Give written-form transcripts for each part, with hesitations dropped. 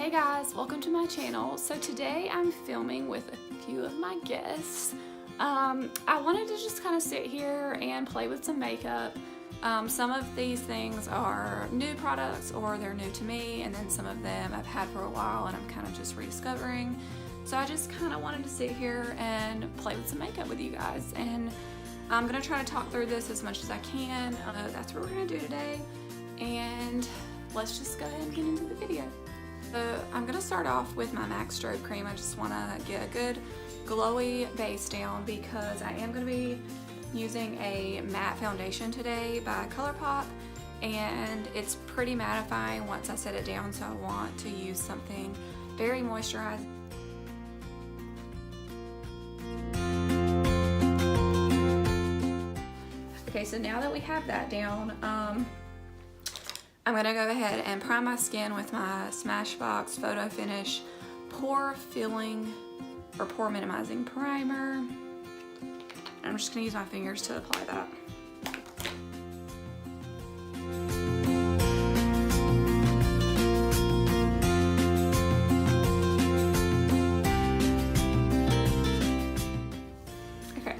Hey guys, welcome to my channel. So today I'm filming with a few of my guests. I wanted to just kind of sit here and play with some makeup. Some of these things are new products or they're new to me, and then some of them I've had for a while and I'm kind of just rediscovering. So I just kind of wanted to sit here and play with some makeup with you guys, and I'm gonna try to talk through this as much as I can. That's what we're gonna do today, and let's just go ahead and get into the video. So I'm gonna start off with my MAC Strobe Cream. I just wanna get a good glowy base down because I am gonna be using a matte foundation today by Colourpop, and it's pretty mattifying once I set it down, so I want to use something very moisturized. Okay, so now that we have that down, I'm gonna go ahead and prime my skin with my Smashbox Photo Finish Pore Filling or Pore Minimizing Primer. I'm just gonna use my fingers to apply that. Okay,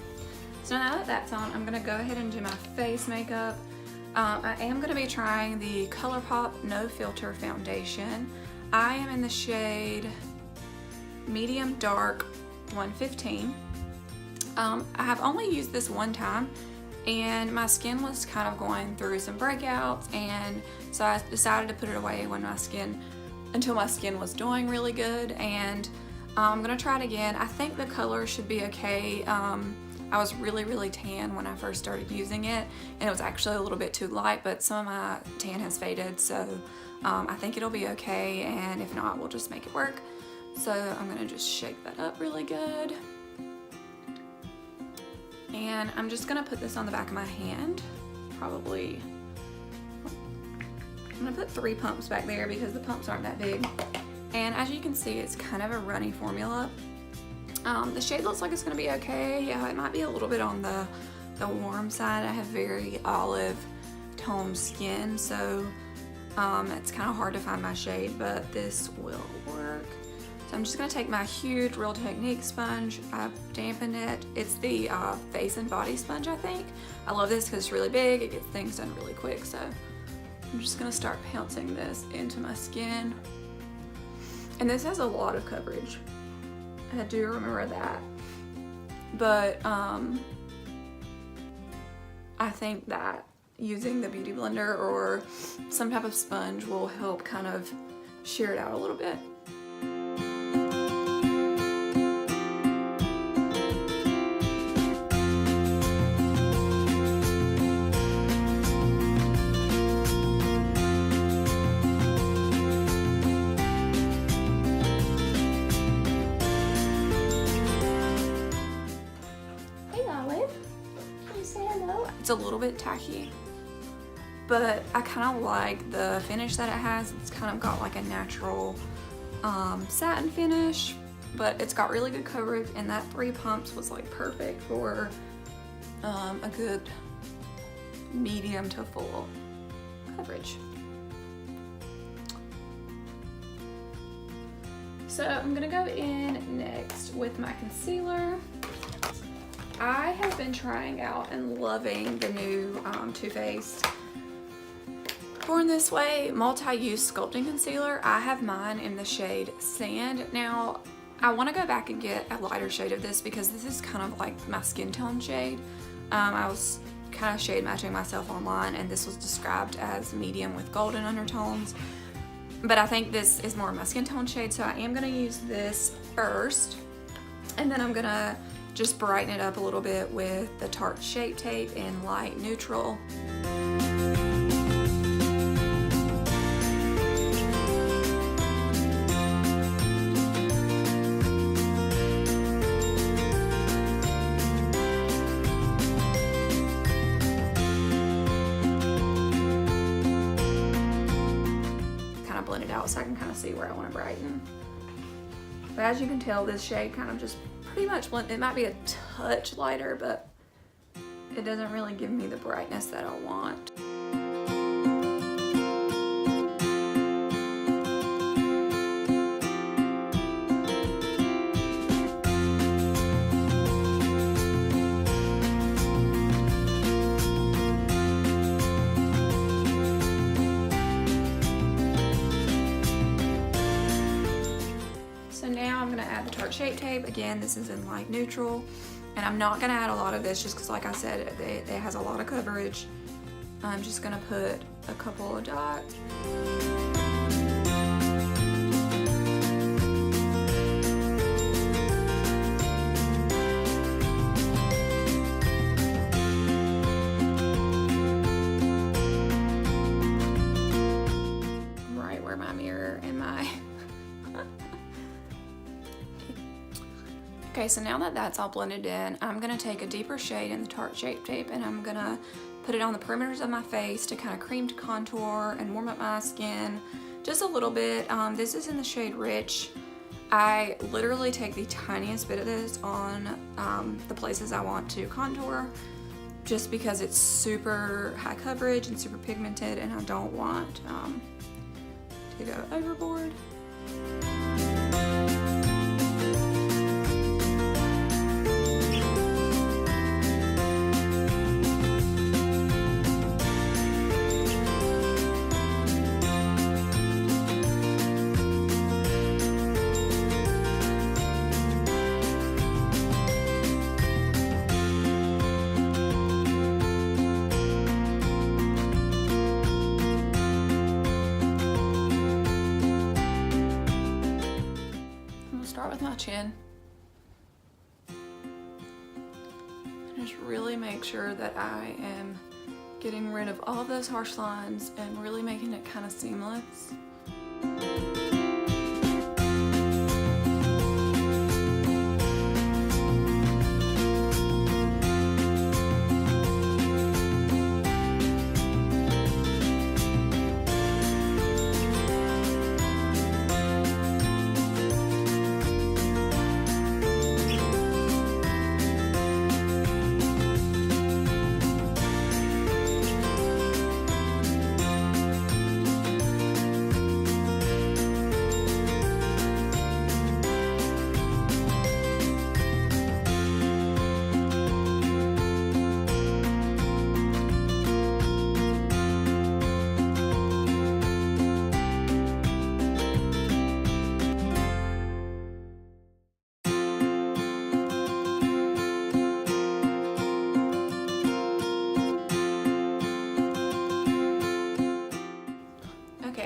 so now that that's on, I'm gonna go ahead and do my face makeup. I am going to be trying the Colourpop No Filter Foundation. I am in the shade Medium Dark 115. I have only used this one time, and my skin was kind of going through some breakouts, and so I decided to put it away until my skin was doing really good, and I'm going to try it again. I think the color should be okay. I was really tan when I first started using it, and it was actually a little bit too light, but some of my tan has faded, so I think it'll be okay, and if not, we'll just make it work. So I'm gonna just shake that up really good. And I'm just gonna put this on the back of my hand, probably. I'm gonna put 3 pumps back there because the pumps aren't that big. And as you can see, it's kind of a runny formula. The shade looks like it's going to be okay. It might be a little bit on the warm side. I have very olive tone skin, so it's kind of hard to find my shade, but this will work. So I'm just going to take my huge Real Technique sponge. I've dampened it. It's the face and body sponge, I think. I love this because it's really big. It gets things done really quick, so I'm just going to start pouncing this into my skin. And this has a lot of coverage. I do remember that, but I think that using the Beauty Blender or some type of sponge will help kind of shear it out a little bit. It's a little bit tacky, but I kind of like the finish that it has. It's kind of got like a natural satin finish, but it's got really good coverage, and that 3 pumps was like perfect for a good medium to full coverage. So I'm gonna go in next with my concealer. I have been trying out and loving the new Too Faced Born This Way Multi-Use Sculpting Concealer. I have mine in the shade Sand. Now, I want to go back and get a lighter shade of this because this is kind of like my skin tone shade. I was kind of shade matching myself online, and this was described as medium with golden undertones. But I think this is more of my skin tone shade, so I am going to use this first, and then I'm going to just brighten it up a little bit with the Tarte Shape Tape in light neutral. Kind of blend it out so I can kind of see where I want to brighten. But as you can tell, this shade kind of just pretty much blend. It might be a touch lighter, but it doesn't really give me the brightness that I want. Tarte Shape Tape. Again, this is in light neutral. And I'm not gonna add a lot of this just because, like I said, it has a lot of coverage. I'm just gonna put a couple of dots. Right where my mirror and my Okay, so now that that's all blended in, I'm gonna take a deeper shade in the Tarte Shape Tape and I'm gonna put it on the perimeters of my face to kind of cream to contour and warm up my skin just a little bit. This is in the shade Rich. I literally take the tiniest bit of this on the places I want to contour just because it's super high coverage and super pigmented and I don't want to go overboard. Start with my chin and just really make sure that I am getting rid of all of those harsh lines and really making it kind of seamless.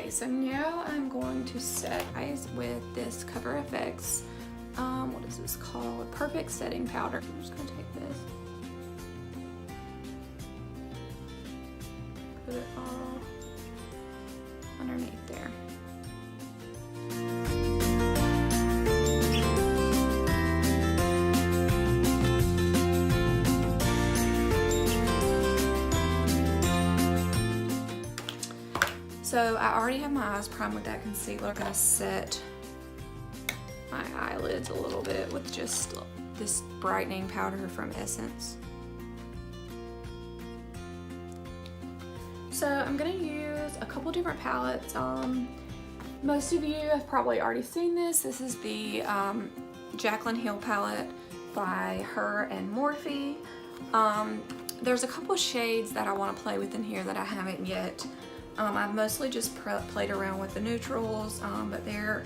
So now I'm going to set eyes with this Cover FX, what is this called? Perfect Setting Powder. I'm just gonna take this, put it all underneath there. So I already have my eyes primed with that concealer. I'm gonna set my eyelids a little bit with just this brightening powder from Essence. So I'm gonna use a couple different palettes. Most of you have probably already seen this. This is the Jaclyn Hill palette by her and Morphe. There's a couple shades that I want to play with in here that I haven't yet. I've mostly just played around with the neutrals, but there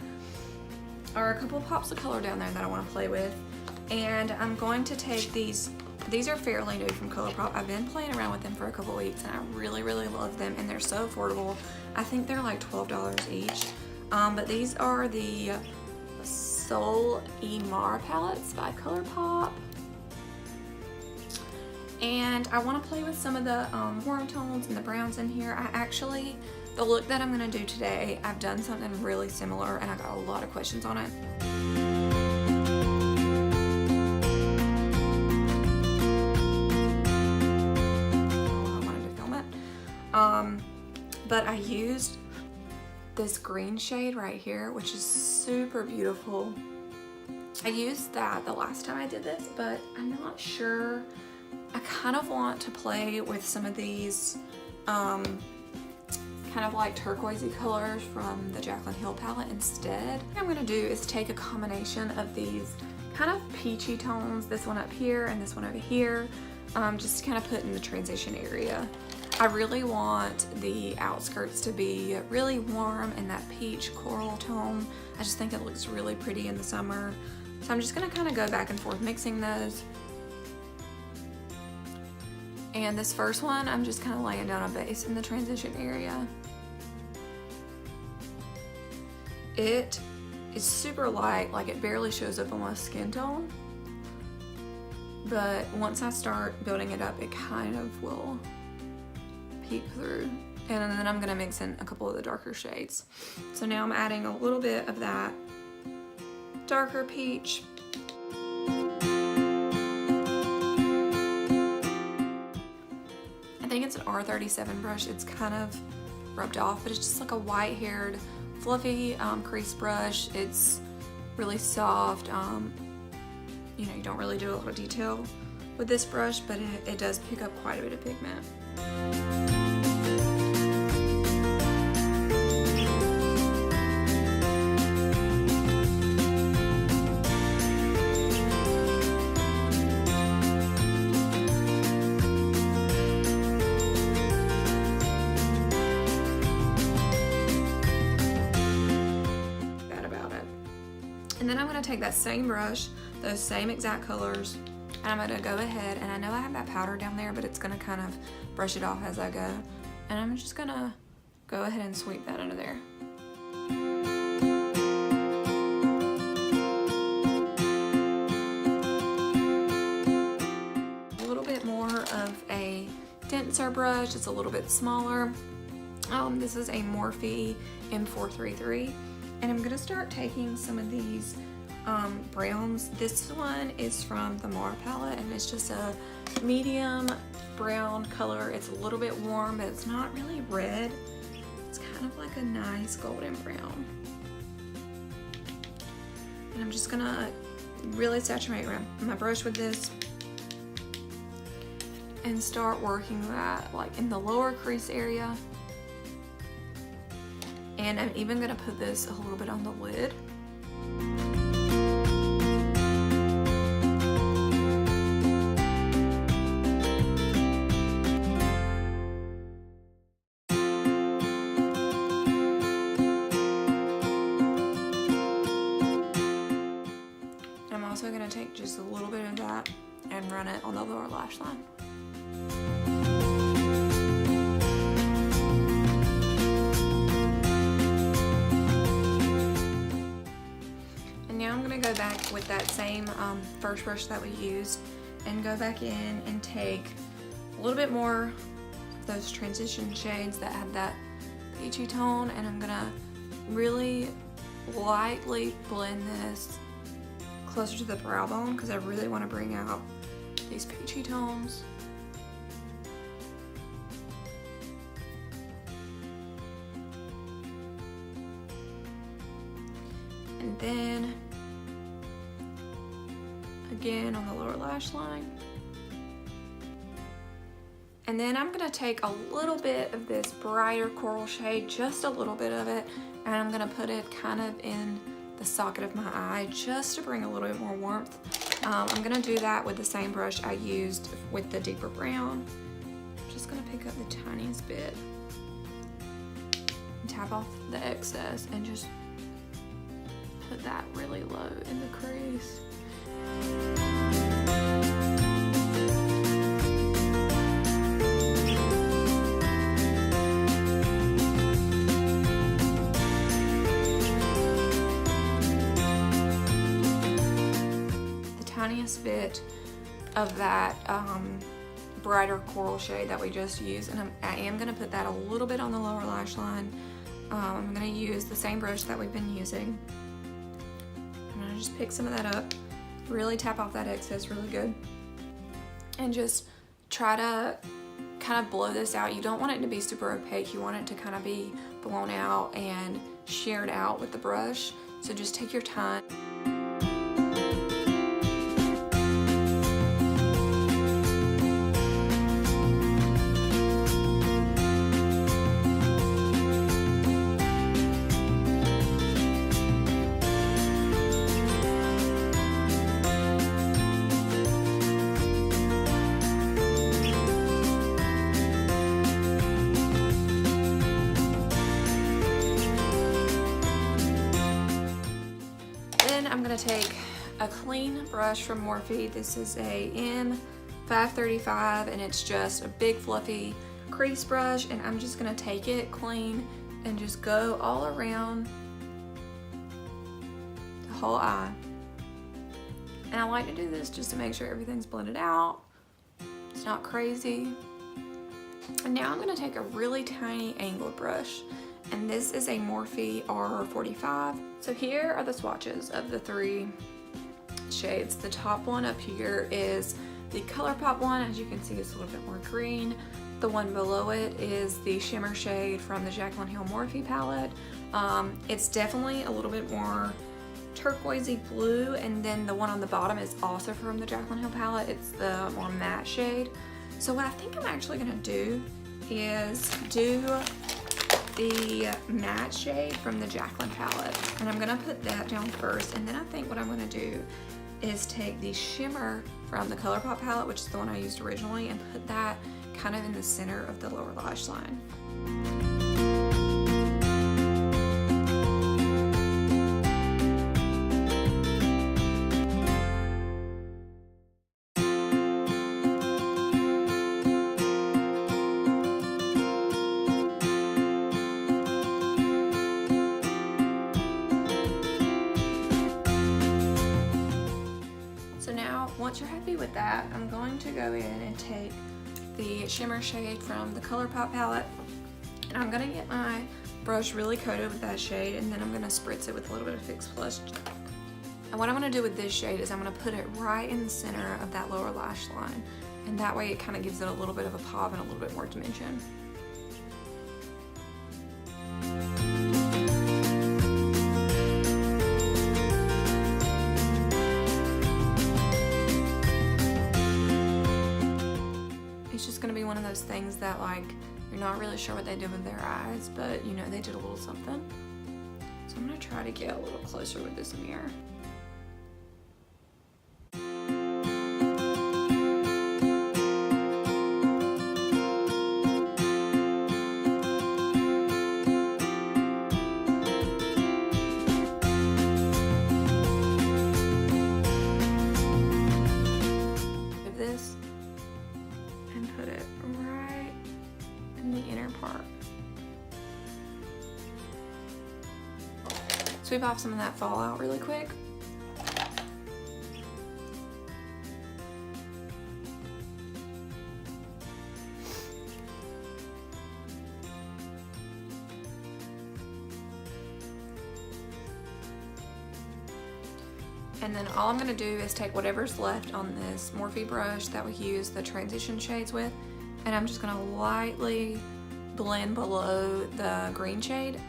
are a couple of pops of color down there that I want to play with. And I'm going to take these are fairly new from Colourpop. I've been playing around with them for a couple weeks and I really, really love them and they're so affordable. I think they're like $12 each. But these are the Soul Emar palettes by Colourpop. And I want to play with some of the warm tones and the browns in here. The look that I'm going to do today, I've done something really similar and I got a lot of questions on it. I wanted to film it. But I used this green shade right here, which is super beautiful. I used that the last time I did this, but I'm not sure. I kind of want to play with some of these kind of like turquoisey colors from the Jaclyn Hill palette instead. What I'm going to do is take a combination of these kind of peachy tones, this one up here and this one over here, just to kind of put in the transition area. I really want the outskirts to be really warm and that peach coral tone. I just think it looks really pretty in the summer. So I'm just gonna kind of go back and forth mixing those. And this first one, I'm just kind of laying down a base in the transition area. It is super light, like it barely shows up on my skin tone. But once I start building it up, it kind of will peek through. And then I'm gonna mix in a couple of the darker shades. So now I'm adding a little bit of that darker peach. I think it's an R37 brush. It's kind of rubbed off, but it's just like a white-haired, fluffy crease brush. It's really soft. You know, you don't really do a lot of detail with this brush, but it does pick up quite a bit of pigment. And then I'm gonna take that same brush, those same exact colors, and I'm gonna go ahead, and I know I have that powder down there, but it's gonna kind of brush it off as I go. And I'm just gonna go ahead and sweep that under there. A little bit more of a denser brush, it's a little bit smaller. This is a Morphe M433. And I'm gonna start taking some of these browns. This one is from the Morphe palette, and it's just a medium brown color. It's a little bit warm, but it's not really red. It's kind of like a nice golden brown. And I'm just gonna really saturate my brush with this and start working that like in the lower crease area. And I'm even gonna put this a little bit on the lid. I'm also gonna take just a little bit of that and run it on the lower lash line. Go back with that same first brush that we used and go back in and take a little bit more of those transition shades that have that peachy tone, and I'm gonna really lightly blend this closer to the brow bone because I really want to bring out these peachy tones. And then again on the lower lash line. And then I'm gonna take a little bit of this brighter coral shade, just a little bit of it, and I'm gonna put it kind of in the socket of my eye just to bring a little bit more warmth. I'm gonna do that with the same brush I used with the deeper brown. I'm just gonna pick up the tiniest bit and tap off the excess and just put that really low in the crease. The tiniest bit of that brighter coral shade that we just used, and I am going to put that a little bit on the lower lash line. I'm going to use the same brush that we've been using. I'm going to just pick some of that up, really tap off that excess really good, and just try to kind of blow this out. You don't want it to be super opaque. You want it to kind of be blown out and sheared out with the brush. So just take your time. I'm gonna take a clean brush from Morphe. This is a N535 and it's just a big fluffy crease brush, and I'm just gonna take it clean and just go all around the whole eye. And I like to do this just to make sure everything's blended out. It's not crazy. And now I'm gonna take a really tiny angled brush, and this is a Morphe R45. So here are the swatches of the 3 shades. The top one up here is the Colourpop one. As you can see, it's a little bit more green. The one below it is the shimmer shade from the Jaclyn Hill Morphe palette. It's definitely a little bit more turquoisey blue, and then the one on the bottom is also from the Jaclyn Hill palette. It's the more matte shade. So what I think I'm actually gonna do is do the matte shade from the Jaclyn palette, and I'm gonna put that down first, and then I think what I'm gonna do is take the shimmer from the Colourpop palette, which is the one I used originally, and put that kind of in the center of the lower lash line. Once you're happy with that, I'm going to go in and take the shimmer shade from the Colourpop palette, and I'm gonna get my brush really coated with that shade, and then I'm gonna spritz it with a little bit of Fix Plus. And what I'm gonna do with this shade is I'm gonna put it right in the center of that lower lash line, and that way it kind of gives it a little bit of a pop and a little bit more dimension. It's just gonna be one of those things that, like, you're not really sure what they did with their eyes, but you know they did a little something. So I'm gonna try to get a little closer with this mirror. Sweep off some of that fallout really quick. And then all I'm gonna do is take whatever's left on this Morphe brush that we use the transition shades with, and I'm just gonna lightly blend below the green shade.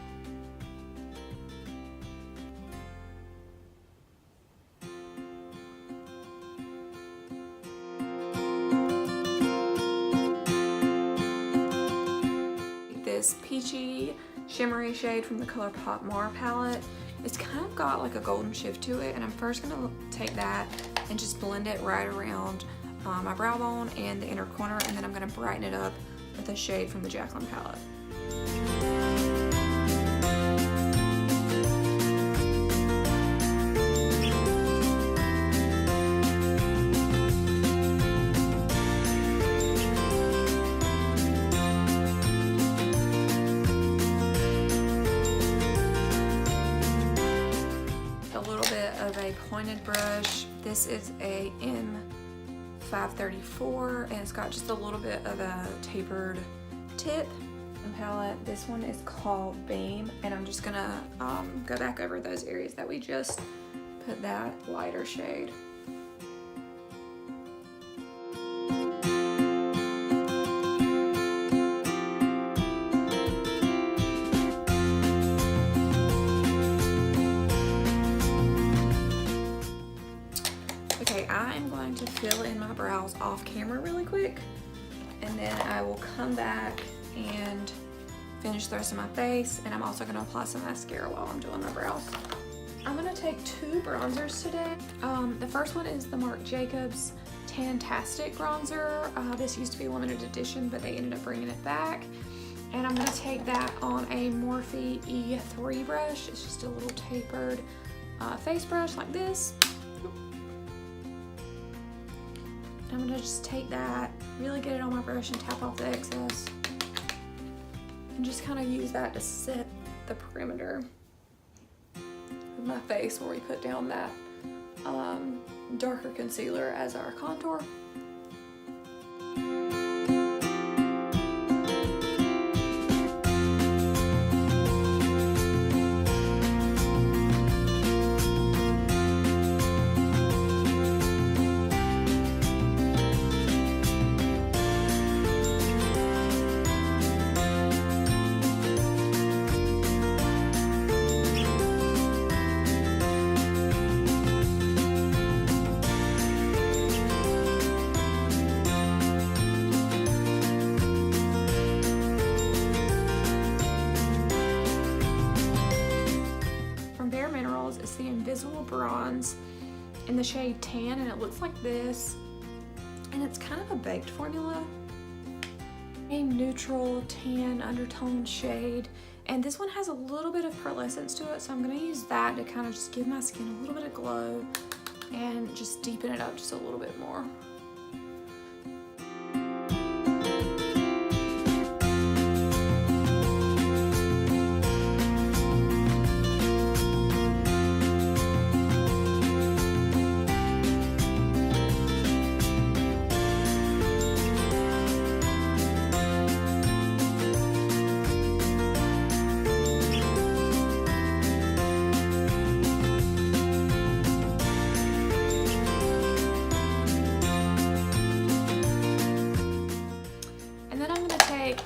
This peachy shimmery shade from the Colourpop Morphe palette. It's kind of got like a golden shift to it, and I'm first gonna take that and just blend it right around my brow bone and the inner corner, and then I'm gonna brighten it up with a shade from the Jaclyn palette. Pointed brush. This is a N534, and it's got just a little bit of a tapered tip. Palette. This one is called Beam, and I'm just gonna go back over those areas that we just put that lighter shade. I am going to fill in my brows off camera really quick, and then I will come back and finish the rest of my face, and I'm also going to apply some mascara while I'm doing my brows. I'm going to take 2 bronzers today. The first one is the Marc Jacobs Tantastic bronzer. This used to be a limited edition, but they ended up bringing it back. And I'm going to take that on a Morphe E3 brush. It's just a little tapered face brush like this. And I'm gonna just take that, really get it on my brush and tap off the excess. And just kind of use that to set the perimeter of my face where we put down that darker concealer as our contour. It's the Invisible Bronze in the shade Tan, and it looks like this, and it's kind of a baked formula, a neutral tan undertone shade, and this one has a little bit of pearlescence to it, so I'm going to use that to kind of just give my skin a little bit of glow and just deepen it up just a little bit more.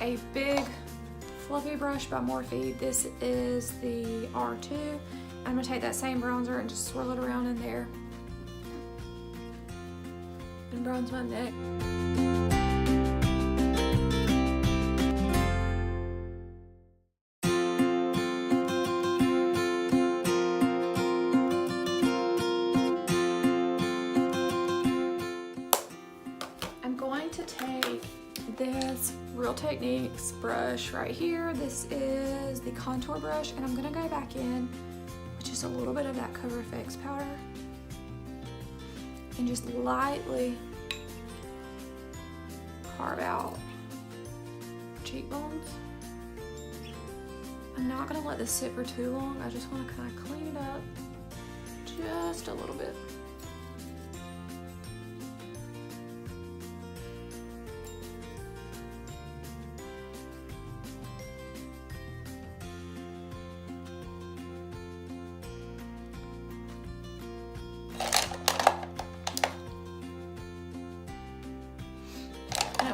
A big fluffy brush by Morphe. This is the R2. I'm gonna take that same bronzer and just swirl it around in there and bronze my neck. I'm going to take this Real Techniques brush right here. This is the contour brush, and I'm gonna go back in with just a little bit of that Cover FX powder and just lightly carve out cheekbones. I'm not gonna let this sit for too long. I just want to kind of clean it up just a little bit.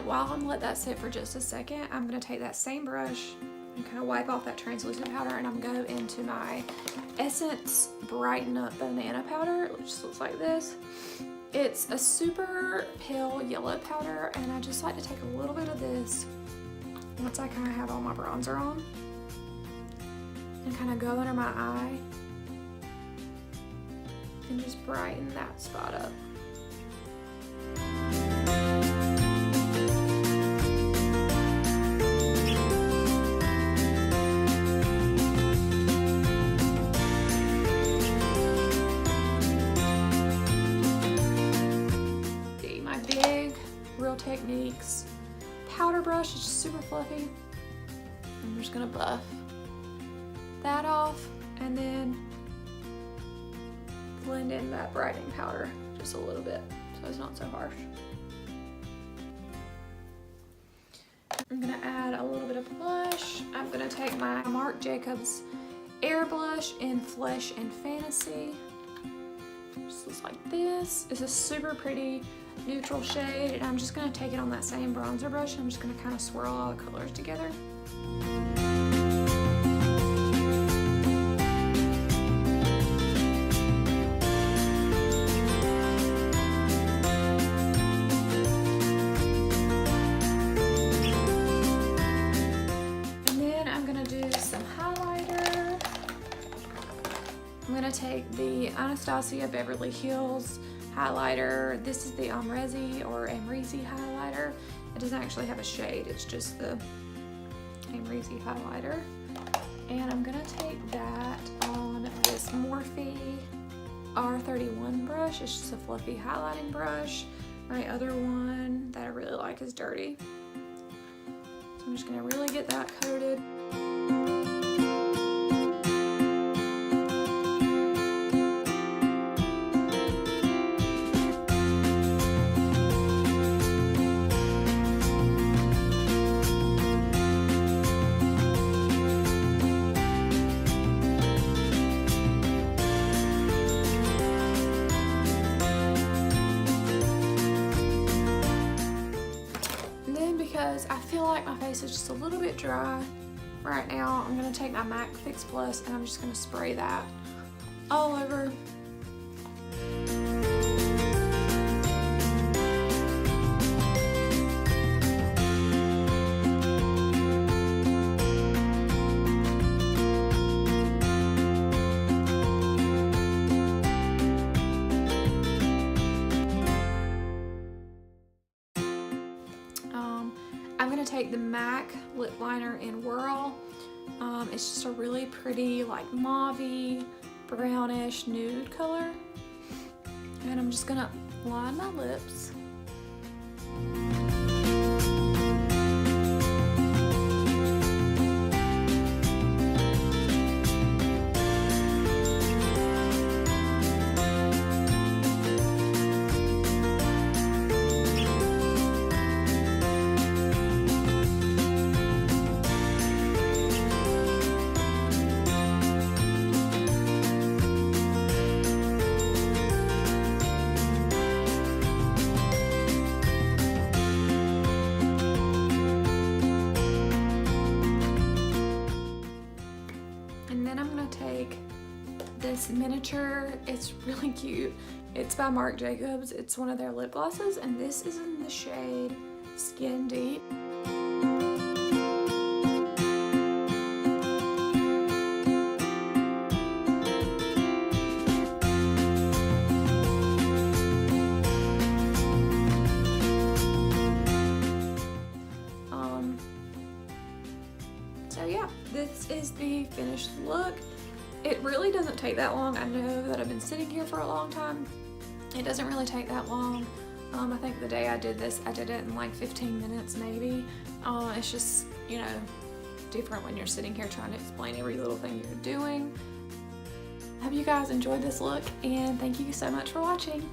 While I'm let that sit for just a second, I'm gonna take that same brush and kind of wipe off that translucent powder, and I'm gonna go into my Essence Brighten Up Banana powder, which just looks like this. It's a super pale yellow powder, and I just like to take a little bit of this once I kind of have all my bronzer on and kind of go under my eye and just brighten that spot up. Real Techniques powder brush. It's just super fluffy. I'm just gonna buff that off and then blend in that brightening powder just a little bit so it's not so harsh. I'm gonna add a little bit of blush. I'm gonna take my Marc Jacobs Air Blush in Flesh and Fantasy. Just looks like this. It's a super pretty neutral shade, and I'm just going to take it on that same bronzer brush, and I'm just going to kind of swirl all the colors together. And then I'm going to do some highlighter. I'm going to take the Anastasia Beverly Hills highlighter. This is the Amrezi or Amrezi highlighter. It doesn't actually have a shade, it's just the Amrezi highlighter. And I'm gonna take that on this Morphe R31 brush. It's just a fluffy highlighting brush. My other one that I really like is dirty. So I'm just gonna really get that coated. Because I feel like my face is just a little bit dry right now, I'm going to take my MAC Fix Plus and I'm just going to spray that all over. I'm going to take the MAC lip liner in Whirl. It's just a really pretty, like, mauve-y, brownish nude color. And I'm just going to line my lips. This miniature, it's really cute. It's by Marc Jacobs. It's one of their lip glosses, and this is in the shade Skin Deep. So yeah, this is the finished look. It really doesn't take that long. I know that I've been sitting here for a long time. It doesn't really take that long. I think the day I did this, I did it in like 15 minutes maybe. It's just, you know, different when you're sitting here trying to explain every little thing you're doing. I hope you guys enjoyed this look, and thank you so much for watching.